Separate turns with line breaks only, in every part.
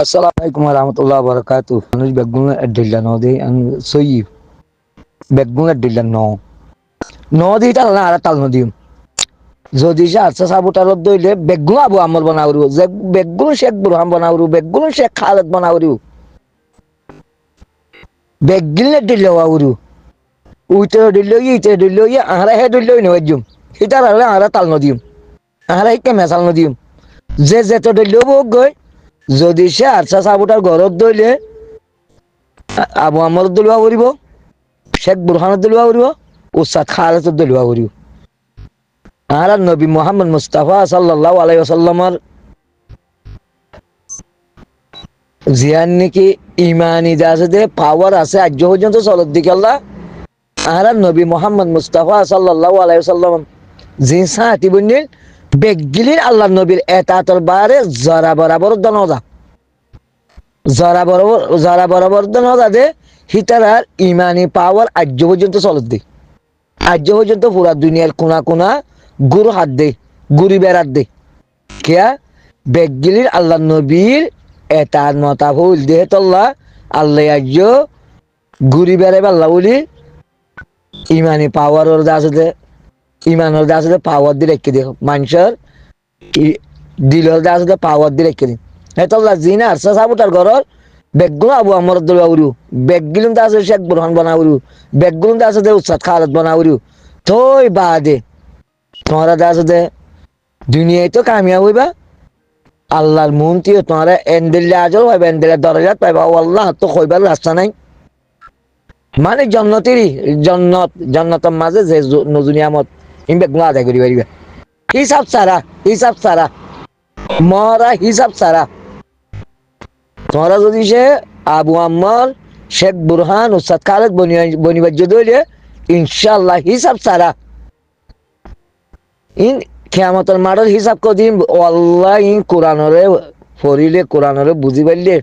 Assalamu alaikum warahmatullahi wabarakatuh. Anu begun adilla no de an soyi begun adilla no. No di tal na ara tal no dium. যদি সে আচ্ছা সাবুটার দইলে বেগুন আবু আমর বানাউরু যে বেগুন শেখ বুরহান বানাউরু বেগুন শেখ খালেদ বানাউরু বেগিলে দিলে আউরু উইতে দিলে ইতে দিলে আহরা হে দিলে নজুম হিটার হলে আহরা তাল নদিম আহরা হিকে মেসাল নদিম যে যেত দিলে বক গই যদি সে আচ্ছা সাবুটার ঘরত দইলে আবু আমর দলুয়া করিব শেখ বুরহান দলুয়া করিব উস্তাদ খালেদ দলুয়া করিব আর নবী মোহাম্মদ মুস্তাফা সাল্লাল্লাহু আলাইহি ওয়াসাল্লামের জিয়ান নাকি ইমানি দাসে পাওয়ার আছে আজ পর্যন্ত চলত দিকে আল্লাহ আর নবী মোহাম্মদ মুস্তাফা সাল্লাল্লাহু আলাইহি ওয়াসাল্লাম জিন সাহাতি বন্নিল বেগগিলির আল্লাহ নবীর এতাতর বারে জরা বরাবর দনদা জরা বরাবর দনদা দে হিতারার ইমানি পাওয়ার আজ পর্যন্ত চলত দি আজ পর্যন্ত পুরা দুনিয়ার কোনা কোনা গুরু হাত দে গুরি বেড়াত দে কেয়া বেগগিলির আল্লাহ নবীর এতার মতা ফুল দেহে তল্লা আল্লাহ আজ গুরি বেড়াইব আল্লাহ বলি ইমানি পাওয়ার দাসে ইমানের দাসে পাওয়ার দিয়ে রেখে দিও মানুষের দিলের দাসে পাওয়ার দিয়ে রেখে দিন হে তল্লা জিনা আরসা সাবুটার ঘরের বেগগুলো আবু আমর দৌড়াউরু বেগগিলুম দাসে শেখ বুরহান বানাউরু বেগগুলুম দাসে উস্তাদ খালেদ বানাউরু থই বাদে তোমারা দাসে দুনিয়ায় তো কামিয়াব হইবা আল্লাহর মুমতিও তোমারা এন্দেলে আজল পাইবা এন্দেলে দরজাত পাইবা আল্লাহ তো কইবার রাস্তা নাই মানে জন্নতের মাঝে যে নজুনিয়ামত ইনবে গুণা আদায় করি পারিবা হিসাব সারা মরা হিসাব সারা তোমরা যদি সে আবু আম্মর শেখ বুরহান উস্তাদ খালেদ বনিবাজ্য দইলে ইনশাআল্লাহ হিসাব সারা ইন কিয়ামতের মাঠের হিসাব কদিন আল্লাহ ইন কোরআনরে পড়িলে কোরআনরে বুঝি পারলে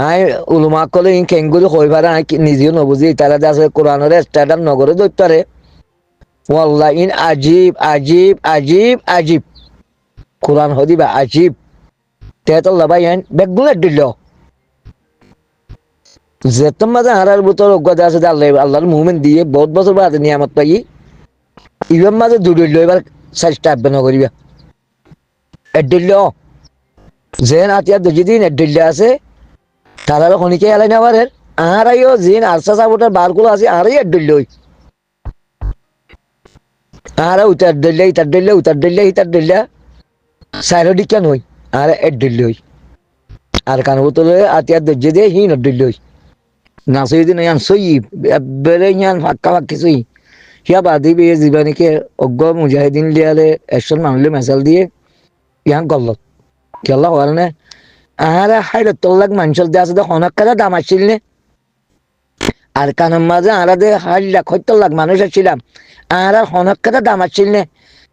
আই উলমা কলে ইন কেঙ্গুরি কই পারে আই নিজেও নবুঝি তারা আছে কোরআনরে স্ট্যান্ডার্ড নগরে দইতারে ওয়াল্লাহ ইন আজিব আজিব আজিব আজিব কোরআন হদিবা আজিব তেতল্লা ভাই আইন বেগুলে দিল যেতম মাঝে হারার ভিতর অজ্ঞতা আছে আল্লাহর মুভমেন্ট দিয়ে বহুত বছর বাদে নিয়ামত পাই ইবার মাঝে দুডিল এবার চেষ্টা আব্বান করিবা এডিল যেন আতিয়া দুদিন এডিল আছে তারা খনিকে এলাই না পারে আরাইও জিন আরসা সাবুটার বারগুলো আছে আরাই এডিল আরা উতার দিল্লে ইতার দিল্লে উতার দিল্লে ইতার দিল্লে সাইরডি কেন হই আর এডিল আর কান বোতলে আতিয়া দজ্জে দিয়ে হিন এডিল না সইদিন ইয়ান সই বেরে ইয়ান ফাক্কা ফাক্কি সই হিয়া বাদি বিয়ে জীবানীকে অজ্ঞ মুজাহিদিন লিয়ালে একশন মানুষলে মেসাল দিয়ে ইয়ান করল কেলা হওয়ার নে আহারে হাইরে তোল্লাক মানুষের দিয়ে আছে হনক কাজা দাম আসছিল নে আর কানের মাঝে আরা দে 1,70,000 মানুষ আসছিলাম আর হনক কাজা দাম আসছিল নে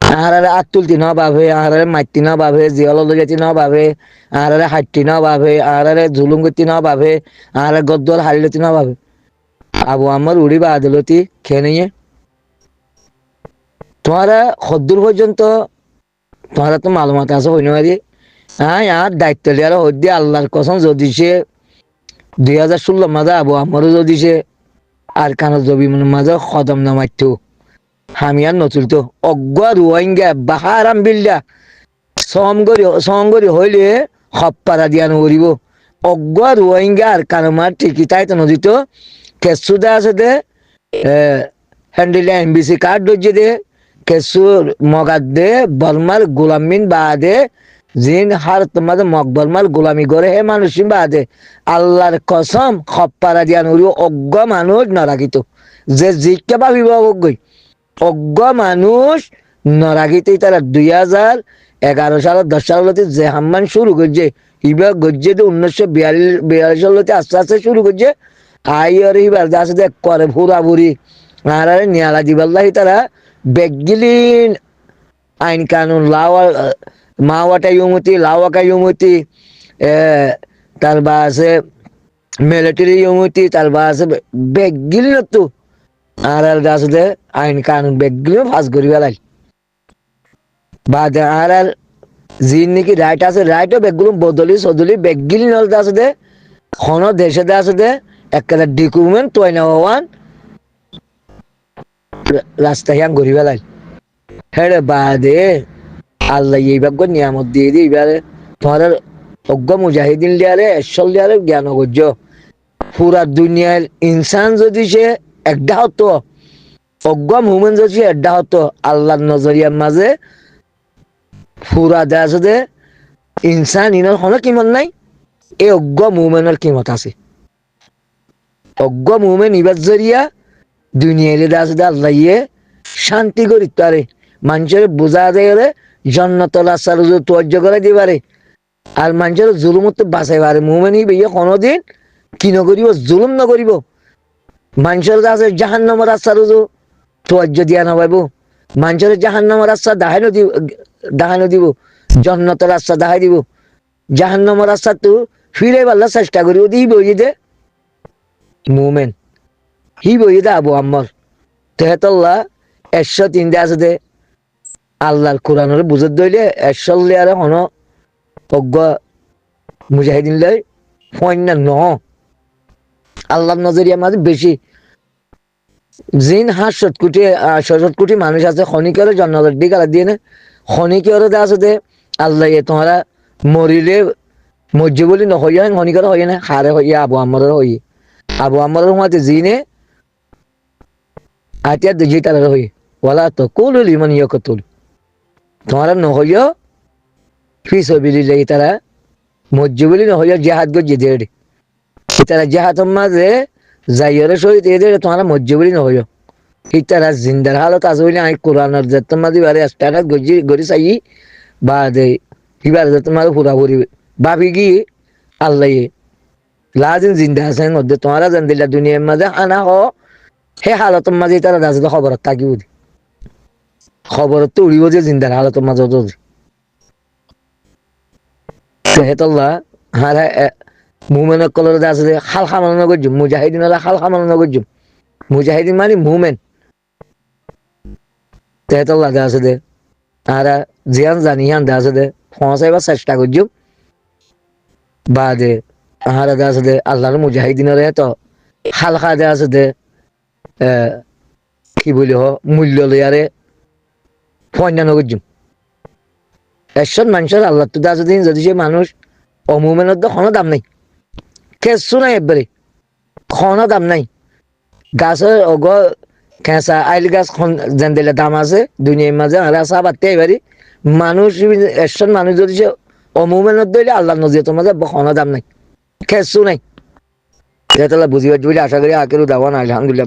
আর আতুলতি ন ভাবে আর মাইতি ন ভাবে জিয়লজাতি ন ভাবে আর হাইটি ন ভাবে আর ঝুলুঙ্গতি ন ভাবে আর গদ্দল হারিলতি ন ভাবে আবু আমার উড়ি বা আদালতি খেয়ে নিয়ে তোমারা সদ্দূর পর্যন্ত তোমারা তো মালুমাত আছে হইনারি হ্যাঁ আর দায়িত্ব লিয়ার হদ্দি আল্লাহর কসম যদি সে 2016 মাঝে আবু আমারও যদি সে আর কানের জবিমনের মাঝে কদম না মারতো হামিয়ার নতুলতো অজ্ঞ রোহিঙ্গা বাহারাম বিল্লা সমগরি হইলে হপ্পারা দিয়া নকরিব অজ্ঞ রোহিঙ্গা আর কানমার ঠিকই তাই তো নদীত কেসুদা আছে দে হ্যান্ডিলে এমবিসি কার্ড দর্জে দে কেসু মগাদ দে বর্মার গোলামিন বাদে জিন হার তোমাদের মগ বর্মার গোলামি করে হে মানুষ বাদে আল্লাহর কসম হপ্পারা দিয়া নকরিব অজ্ঞ মানুষ নরাখিত যে জিজ্ঞা ভাবিব অজ্ঞই অজ্ঞ মানুষ নরাগিতেই তারা 2011 সালের 10 সালতে যে হাম্মান শুরু করছে ইবার গজ্জে তো 1942 সালতে আস্তে আস্তে শুরু করছে আইয়ার ইবার দাসে দেখ করে ফুরাফুরি আর নিয়ালা দিবাল্লাহি তারা বেগগিলিন আইন কানুন মাওয়াটা ইউমতি লাওয়াকা ইউমতি তারপর আছে মিলিটারি ইউমতি তারপর আছে বেগগিল তো আর দাসে আইন কানুন বেগগুলো ফাঁস করি বেলাই বাদে আর জিন নাকি রাইট আছে রাইটও বেগগুলো বদলি সদলি বেগগিল নলতে আছে দে হন দেশে দে আছে দে একটা ডকুমেন্ট তৈ না হওয়ান রাস্তা হিয়াং ঘুরি বেলাই হেড়ে বাদে আল্লাহ এইবার নিয়ামত দিয়ে দিই এবারে তোমার অজ্ঞ মুজাহিদিন লিয়ারে এসল লিয়ারে জ্ঞান অগজ্য পুরা দুনিয়ার ইনসান যদি সে একটা হতো অজ্ঞ মুমেন যদি সে একটা হতো আল্লাহর নজরিয়ার মাঝে পুরা দেয়া আছে ইনসান ইনার হলো কিমত নাই এই অজ্ঞ মুমেনের কিমত আছে অজ্ঞ মুমেন ইবার জরিয়া দুনিয়ারে দেয়া আছে আল্লাহ ইয়ে শান্তি করি তারে মানুষের বোঝা দেয় জন্নতল আসার তোয়াজ্য করে দিবারে আর মানুষের জুলুমত বাঁচাই পারে মুমেন ইয়ে কোনোদিন কি নকরিব জুলুম নকরিব মানুষের আছে জাহান্নামের রাস্তার তোয়াজ্য দিয়া নবাইব মানুষের জাহান্নামের রাস্তা দাহানো দিব জন্নতের রাস্তা দেখাই দিব জাহান্নামের রাস্তা তো ফিরে পাল্লা চেষ্টা করিব দি বই দে মুমেন হি বই দে আবু আম্মর তেহতল্লা 103 আছে দে আল্লাহর কোরআনের বুঝত দইলে 100 আর হন অজ্ঞ মুজাহিদিন লই ফয়না ন আল্লাহর নজরিয়া মাঝে বেশি জিন 700 কোটি মানুষ আছে খনিকের জন্নতের দিকে দিয়ে না খনিকের আছে দে আল্লাহ তোমরা মরিলে মজ্জু বলি নহইয়া খনিকের হইয়া না হারে হইয়া আবু আমরের হই আবু আমরের মাঝে জিনে আতিয়া দুজি তার হই ওলা তো কুল লিমান ইয়াকতুল তোমরা নহইয়া ফি সাবিলিল্লাহ তারা মজ্জু বলি নহইয়া জিহাদ গজি দেড় তারা জিহাদের মাঝে যাইয়ারে সহিত এদের তোমরা মজ্জু বলি নহইয়া তারা জিন্দার হালত আছে বলে আমি কোরআনের যেতে মাঝে বারে স্টার্ট গড়ি চাই বা দে এবার যেতে মাঝে পুরাপুরি ভাবি কি আল্লাহ লাজিন জিন্দা আছেন মধ্যে তোমরা জান দিলা দুনিয়ার মাঝে আনা হ হে হালতের মাঝে তারা দাসে খবর থাকিব খবর তো উড়িব যে জিন্দার হালতের মাঝে হেতল্লা হারা মুমেন কলর আছে হাল খামানো করছুম মুজাহিদিন হাল খামানো করছুম মুজাহিদিন মানে মুমেন তেহতল্লা দে আছে দে আরা জিয়ান জানিয়ান দে আছে দে পৌঁছাইবার চেষ্টা করছুম বা দে আহারা দে আছে দে আল্লাহর মুজাহিদিনের তো হালকা দে আছে দে কি বলি হ মূল্য লইয়ারে ফয়নানো করছুম একশন মানুষের আল্লাহ তো আছে দিন যদি সে মানুষ অমুমেনের তো কোনো দাম নাই কেসু নাই একবারে কোনো দাম নাই গাছের অগ কেঁচা আইল গাছ যেন দিলে দাম আছে দুনিয়ার মাঝে আর আসা বাড়তে এবারে মানুষ একশন মানুষ যদি সে অমুমেনের দিলে আল্লাহ নজিয়তের মাঝে কোনো দাম নাই কেসু নাই বুঝিবার বলে আশা করি আখের দাওয়ান আলহামদুলিল্লাহ।